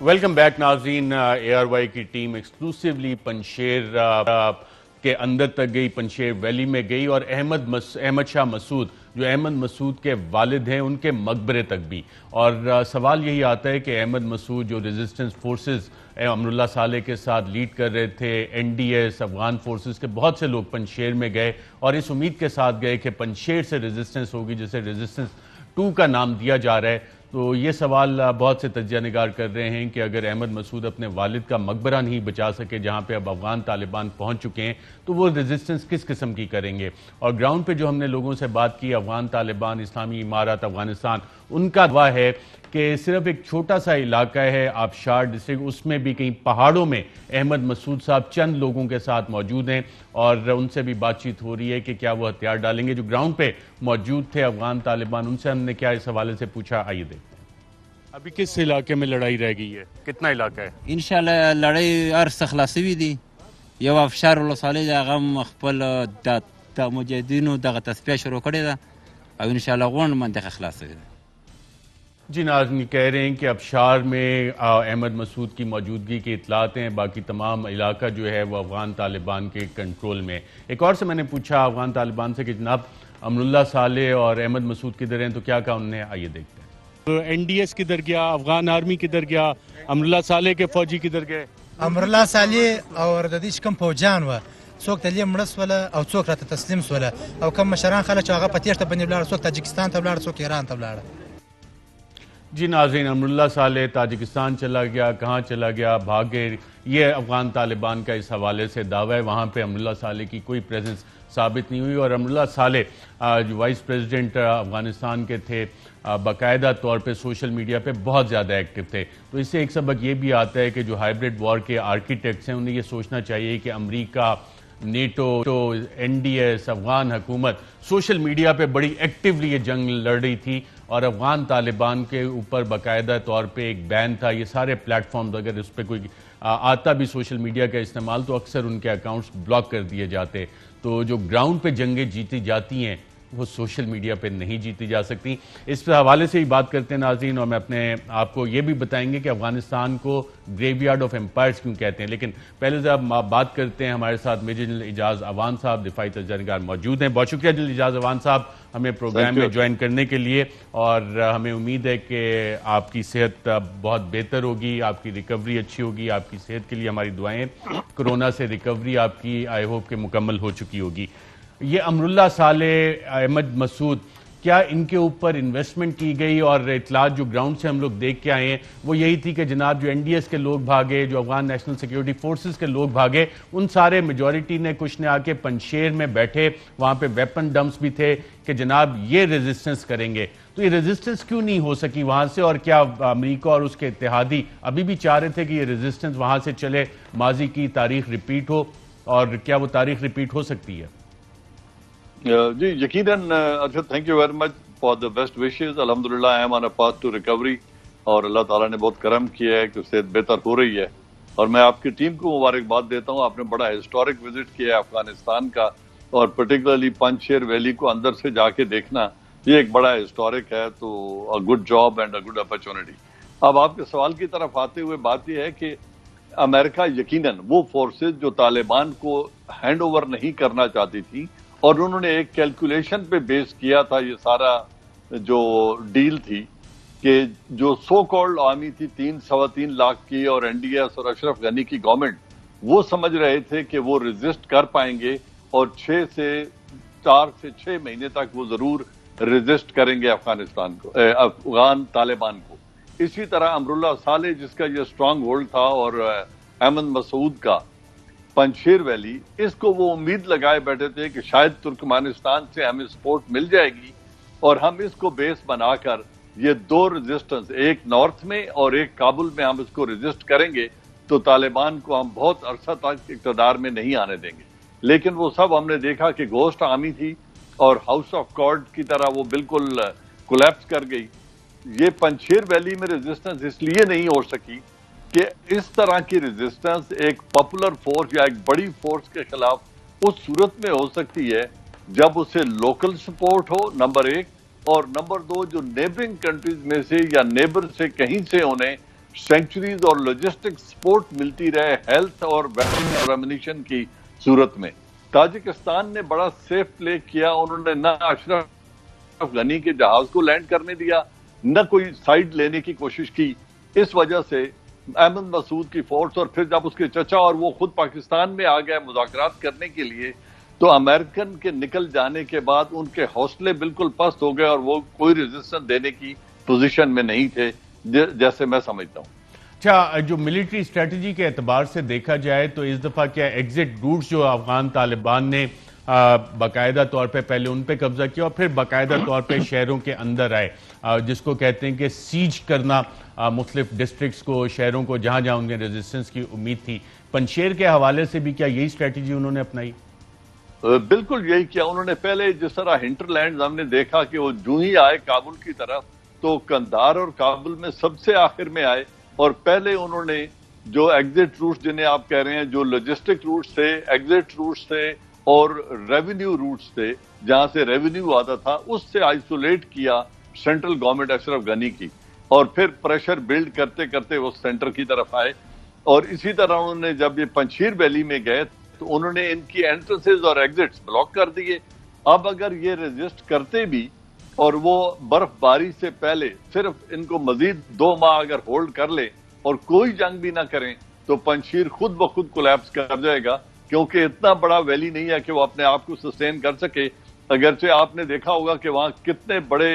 Welcome back ناظرین. اے are Y کی team exclusively پنشیر کے اندر تک گئی، پنشیر ویلی میں گئی اور احمد شاہ مسعود جو احمد مسعود کے والد ہیں ان کے مقبرے تک بھی. اور سوال یہی آتا ہے کہ احمد مسعود جو ریزسٹنس فورسز امراللہ صالح کے ساتھ لیڈ کر رہے تھے، N D S Afghan forces کے بہت سے لوگ پنشیر میں گئے اور اس امید کے ساتھ گئے کہ پنشیر سے ریزسٹنس ہوگی جسے ریزسٹنس 2 کا نام دیا جا رہا ہے. تو یہ سوال بہت سے تجزیہ نگار کر رہے ہیں کہ اگر احمد مسعود اپنے والد کا مقبرہ نہیں بچا سکے جہاں پہ اب افغان طالبان پہنچ چکے ہیں تو وہ ریزسٹنس کس قسم کی کریں گے. اور گراؤنڈ پہ جو ہم نے لوگوں سے بات کی، افغان طالبان، اسلامی امارات افغانستان، ان کا دعویٰ ہے کہ صرف ایک چھوٹا سا علاقہ ہے آبشار ڈسٹرکٹ، اس میں بھی کہیں پہاڑوں میں احمد مسعود صاحب چند لوگوں کے ساتھ موجود ہیں اور ان سے بھی بات چیت ہو رہی ہے کہ کیا وہ ہتھیار ڈالیں گے. جو گراؤنڈ پہ موجود تھے افغان طالبان، ان سے ہم نے کیا اس حوالے سے پوچھا، آئیے دیکھتے ہیں. ابھی کس علاقے میں لڑائی رہ گئی ہے؟ کتنا علاقہ ہے؟ انشاءاللہ لړۍ هر څه خلاصوي دي. یو افشار ولسوالۍ د هغه هم خپل د مجاهدینو دغه تصفیه شروع کړې ده او انشاءاللہ غونډ منطقه خلاصوي ده. جی ناظرین کہہ رہے ہیں کہ ابشار میں احمد مسعود کی موجودگی کی اطلاعات ہیں، باقی تمام علاقہ جو ہے وہ افغان طالبان کے کنٹرول میں. ایک اور سے میں نے پوچھا افغان طالبان سے کہ جناب امراللہ صالح اور احمد مسعود کدھر ہیں، تو کیا کہا انہوں نے، آئیے دیکھتے ہیں. این ڈی ایس کدھر گیا، افغان آرمی کدھر گیا، امراللہ صالح کے فوجی کدھر گئے؟ امرالله صالح او د دې چې کوم فوجیان وه څوک تلې مړه سوله او څوک راته تسلیم سوله او کوم مشران خلک چې هغه په تېښته باندې ولاړه، څوک تاجکستان ته ولاړه، څوک ایران ته ولاړه. جی ناظرین، امراللہ صالح تاجکستان چلا گیا، کہاں چلا گیا، بھاگے، یہ افغان طالبان کا اس حوالے سے دعویٰ ہے. وہاں پہ امراللہ صالح کی کوئی پریزنس ثابت نہیں ہوئی اور امراللہ صالح جو وائس پریزیڈنٹ افغانستان کے تھے باقاعدہ طور پہ سوشل میڈیا پہ بہت زیادہ ایکٹیو تھے. تو اس سے ایک سبق یہ بھی آتا ہے کہ جو ہائبرڈ وار کے آرکیٹیکٹس ہیں انہیں یہ سوچنا چاہیے کہ امریکہ، نیٹو، این ڈی ایس، افغان حکومت سوشل میڈیا پہ بڑی ایکٹیولی یہ جنگ لڑ رہی تھی اور افغان طالبان کے اوپر باقاعدہ طور پہ ایک بین تھا. یہ سارے پلیٹ فارمز اگر اس پہ کوئی آتا بھی سوشل میڈیا کا استعمال تو اکثر ان کے اکاؤنٹس بلاک کر دیے جاتے. تو جو گراؤنڈ پہ جنگیں جیتی جاتی ہیں وہ سوشل میڈیا پہ نہیں جیتی جا سکتی. اس حوالے سے ہی بات کرتے ہیں ناظرین، اور میں اپنے آپ کو یہ بھی بتائیں گے کہ افغانستان کو گریو یارڈ آف امپائرز کیوں کہتے ہیں. لیکن پہلے سے آپ بات کرتے ہیں، ہمارے ساتھ میجر جنرل اعجاز اعوان صاحب دفاعی تجزیہ نگار موجود ہیں. بہت شکریہ جنرل اعجاز اعوان صاحب ہمیں پروگرام میں جوائن کرنے کے لیے، اور ہمیں امید ہے کہ آپ کی صحت بہت بہتر ہوگی، آپ کی ریکوری اچھی ہوگی. آپ کی صحت کے لیے ہماری دعائیں، کرونا سے ریکوری آپ کی آئی ہوپ کہ مکمل ہو چکی ہوگی. یہ امراللہ صالح، احمد مسعود، کیا ان کے اوپر انویسٹمنٹ کی گئی؟ اور اطلاعات جو گراؤنڈ سے ہم لوگ دیکھ کے آئے ہیں وہ یہی تھی کہ جناب جو این ڈی ایس کے لوگ بھاگے، جو افغان نیشنل سیکیورٹی فورسز کے لوگ بھاگے، ان سارے میجورٹی نے کچھ نے آ کے پنشیر میں بیٹھے، وہاں پہ ویپن ڈمپس بھی تھے کہ جناب یہ ریزسٹنس کریں گے. تو یہ ریزسٹنس کیوں نہیں ہو سکی وہاں سے؟ اور کیا امریکہ اور اس کے اتحادی ابھی بھی چاہ رہے تھے کہ یہ ریزسٹنس وہاں سے چلے، ماضی کی تاریخ ریپیٹ ہو؟ اور کیا وہ تاریخ ریپیٹ ہو سکتی ہے؟ جی یقیناً Arshad, thank you very much for the best wishes. الحمدللہ I am on a path to recovery, اور اللہ تعالیٰ نے بہت کرم کیا ہے کہ صحت بہتر ہو رہی ہے. اور میں آپ کی ٹیم کو مبارکباد دیتا ہوں، آپ نے بڑا ہسٹورک وزٹ کیا ہے افغانستان کا، اور پرٹیکولرلی پنشیر ویلی کو اندر سے جا کے دیکھنا یہ ایک بڑا ہسٹورک ہے. تو good job and a good opportunity. اب آپ کے سوال کی طرف آتے ہوئے بات یہ ہے کہ امریکہ یقیناً وہ فورسز جو طالبان کو ہینڈ اوور نہیں کرنا چاہتی تھی، اور انہوں نے ایک کیلکولیشن پہ بیس کیا تھا یہ سارا جو ڈیل تھی، کہ جو سو کالڈ آرمی تھی 3.25 لاکھ کی، اور این ڈی ایس اور اشرف غنی کی گورنمنٹ، وہ سمجھ رہے تھے کہ وہ ریزسٹ کر پائیں گے اور 4 سے 6 مہینے تک وہ ضرور ریزسٹ کریں گے افغانستان کو، افغان طالبان کو. اسی طرح امراللہ صالح جس کا یہ سٹرانگ ہولڈ تھا، اور احمد مسعود کا پنشیر ویلی، اس کو وہ امید لگائے بیٹھے تھے کہ شاید ترکمانستان سے ہمیں سپورٹ مل جائے گی اور ہم اس کو بیس بنا کر یہ 2 ریزسٹنس، ایک نارتھ میں اور ایک کابل میں، ہم اس کو ریزسٹ کریں گے تو طالبان کو ہم بہت عرصہ تک اقتدار میں نہیں آنے دیں گے. لیکن وہ سب ہم نے دیکھا کہ گھوسٹ آرمی تھی اور ہاؤس آف کارڈ کی طرح وہ بالکل کولیپس کر گئی. یہ پنشیر ویلی میں ریزسٹنس اس لیے نہیں ہو سکی کہ اس طرح کی ریزسٹنس ایک پاپولر فورس یا ایک بڑی فورس کے خلاف اس صورت میں ہو سکتی ہے جب اسے لوکل سپورٹ ہو، نمبر 1، اور نمبر 2 جو نیبرنگ کنٹریز میں سے یا نیبر سے کہیں سے انہیں سینکچریز اور لاجسٹک سپورٹ ملتی رہے ہیلتھ اور ویپن اور ایمونیشن کی صورت میں. تاجکستان نے بڑا سیف پلے کیا. انہوں نے نہ اشرف غنی کے جہاز کو لینڈ کرنے دیا, نہ کوئی سائیڈ لینے کی کوشش کی. اس وجہ سے احمد مسعود کی فورس, اور پھر جب اس کے چچا اور وہ خود پاکستان میں آ گئے مذاکرات کرنے کے لیے, تو امریکن کے نکل جانے کے بعد ان کے حوصلے بالکل پست ہو گئے اور وہ کوئی ریزسٹنس دینے کی پوزیشن میں نہیں تھے, جیسے میں سمجھتا ہوں. اچھا, جو ملٹری اسٹریٹجی کے اعتبار سے دیکھا جائے تو اس دفعہ کیا ایگزٹ روٹس جو افغان طالبان نے باقاعدہ طور پہ پہلے ان پہ قبضہ کیا اور پھر باقاعدہ طور پہ شہروں کے اندر آئے, جس کو کہتے ہیں کہ سیج کرنا مختلف ڈسٹرکٹس کو, شہروں کو, جہاں جہاں ان کے ریزسٹنس کی امید تھی. پنشیر کے حوالے سے بھی کیا یہی اسٹریٹجی انہوں نے اپنائی؟ بالکل یہی کیا انہوں نے. پہلے جس طرح ہنٹرلینڈز ہم نے دیکھا کہ وہ جو ہی آئے کابل کی طرف, تو قندھار اور کابل میں سب سے آخر میں آئے, اور پہلے انہوں نے جو ایگزٹ روٹس جنہیں آپ کہہ رہے ہیں, جو لاجسٹک روٹس تھے, ایگزٹ روٹس تھے اور ریونیو روٹس تھے جہاں سے ریونیو آتا تھا, اس سے آئسولیٹ کیا سینٹرل گورنمنٹ اشرف غنی کی, اور پھر پریشر بلڈ کرتے کرتے وہ سینٹر کی طرف آئے. اور اسی طرح انہوں نے جب یہ پنشیر ویلی میں گئے تو انہوں نے ان کی انٹرنسز اور ایگزٹس بلاک کر دیے. اب اگر یہ ریزسٹ کرتے بھی اور وہ برف باری سے پہلے صرف ان کو مزید 2 ماہ اگر ہولڈ کر لے اور کوئی جنگ بھی نہ کریں, تو پنشیر خود بخود کولیپس کر جائے گا, کیونکہ اتنا بڑا ویلی نہیں ہے کہ وہ اپنے آپ کو سسٹین کر سکے. اگرچہ آپ نے دیکھا ہوگا کہ وہاں کتنے بڑے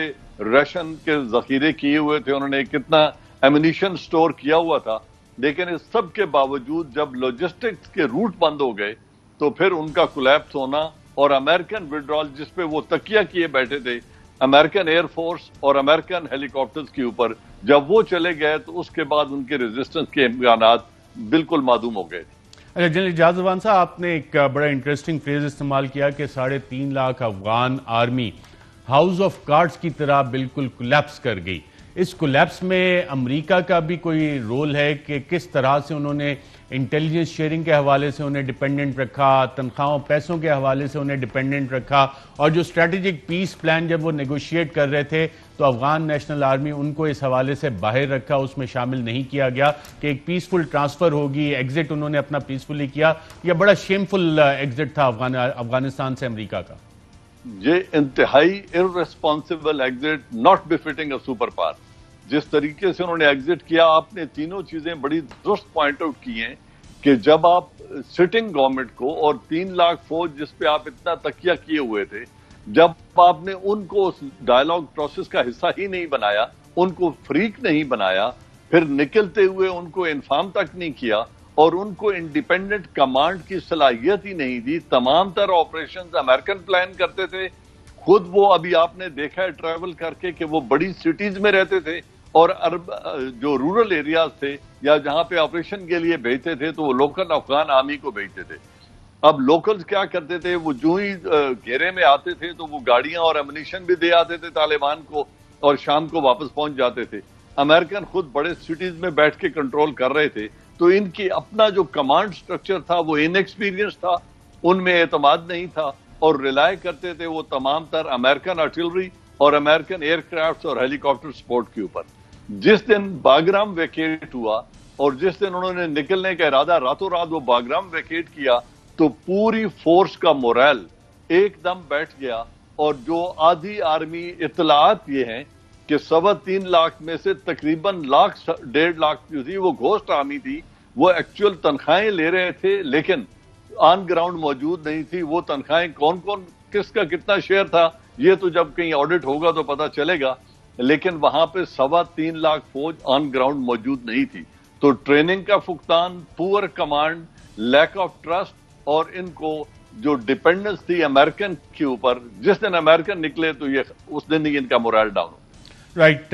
ریشن کے ذخیرے کیے ہوئے تھے, انہوں نے کتنا ایمونیشن سٹور کیا ہوا تھا, لیکن اس سب کے باوجود جب لاجسٹکس کے روٹ بند ہو گئے تو پھر ان کا کولیپس ہونا اور امریکن وڈرال جس پہ وہ تکیہ کیے بیٹھے تھے امریکن ایئر فورس اور امریکن ہیلی کاپٹرز کے اوپر, جب وہ چلے گئے تو اس کے بعد ان کے ریزسٹنس کے امکانات بالکل معدوم ہو گئے. اچھا جنرل اعجاز اذان صاحب, آپ نے ایک بڑا انٹرسٹنگ فریز استعمال کیا کہ 3.5 lakh Afghan army house of cards کی طرح بالکل کولیپس کر گئی. اس کولیپس میں امریکہ کا بھی کوئی رول ہے کہ کس طرح سے انہوں نے انٹیلیجنس شیئرنگ کے حوالے سے انہیں ڈیپینڈنٹ رکھا, تنخواہوں پیسوں کے حوالے سے انہیں ڈیپینڈنٹ رکھا, اور جو اسٹریٹجک پیس پلان جب وہ نیگوشیٹ کر رہے تھے تو افغان نیشنل آرمی ان کو اس حوالے سے باہر رکھا, اس میں شامل نہیں کیا گیا کہ ایک پیسفل ٹرانسفر ہوگی, ایگزٹ انہوں نے اپنا پیسفلی کیا. یہ بڑا شیمفل ایگزٹ تھا افغانستان سے امریکہ کا. یہ انتہائی irresponsible exit, not befitting a super power. جس طریقے سے انہوں نے ایگزٹ کیا, آپ نے تینوں چیزیں بڑی درست پوائنٹ آؤٹ کی ہیں کہ جب آپ سٹنگ گورنمنٹ کو اور 3 لاکھ فوج جس پہ آپ اتنا تکیہ کیے ہوئے تھے, جب آپ نے ان کو اس ڈائیلاگ پروسیس کا حصہ ہی نہیں بنایا, ان کو فریق نہیں بنایا, پھر نکلتے ہوئے ان کو انفارم تک نہیں کیا اور ان کو انڈیپینڈنٹ کمانڈ کی صلاحیت ہی نہیں دی. تمام تر آپریشنز امریکن پلان کرتے تھے. خود وہ ابھی آپ نے دیکھا ہے ٹریول کر کے کہ وہ بڑی سٹیز میں رہتے تھے اور جو رورل ایریاز تھے یا جہاں پہ آپریشن کے لیے بھیجتے تھے تو وہ لوکل افغان آرمی کو بھیجتے تھے. اب لوکلز کیا کرتے تھے, وہ جو ہی گھیرے میں آتے تھے تو وہ گاڑیاں اور ایمونیشن بھی دے آتے تھے طالبان کو اور شام کو واپس پہنچ جاتے تھے. امریکن خود بڑے سٹیز میں بیٹھ کے کنٹرول کر رہے تھے, تو ان کی اپنا جو کمانڈ سٹرکچر تھا وہ ان ایکسپیرینس تھا, ان میں اعتماد نہیں تھا, اور ریلائی کرتے تھے وہ تمام تر امریکن آرٹلری اور امریکن ایئر کرافٹس اور ہیلی کاپٹر سپورٹ کے اوپر. جس دن باگرام ویکیٹ ہوا اور جس دن انہوں نے نکلنے کا ارادہ راتوں رات وہ باگرام ویکیٹ کیا, تو پوری فورس کا مورائل ایک دم بیٹھ گیا. اور جو آدھی آرمی اطلاعات یہ ہیں کہ 3.25 لاکھ میں سے تقریباً 1.5 لاکھ جو تھی وہ گھوسٹ آرمی تھی, وہ ایکچوئل تنخواہیں لے رہے تھے لیکن آن گراؤنڈ موجود نہیں تھی. وہ تنخواہیں کون کون کس کا کتنا شیئر تھا یہ تو جب کہیں آڈٹ ہوگا تو پتہ چلے گا, لیکن وہاں پہ 3.25 لاکھ فوج آن گراؤنڈ موجود نہیں تھی. تو ٹریننگ کا فقدان, پور کمانڈ, لیک آف ٹرسٹ, اور ان کو جو ڈیپینڈنس تھی امریکن کے اوپر, جس دن امریکن نکلے تو یہ اس دن ہی ان کا مورائل ڈاؤن ہو. رائٹ.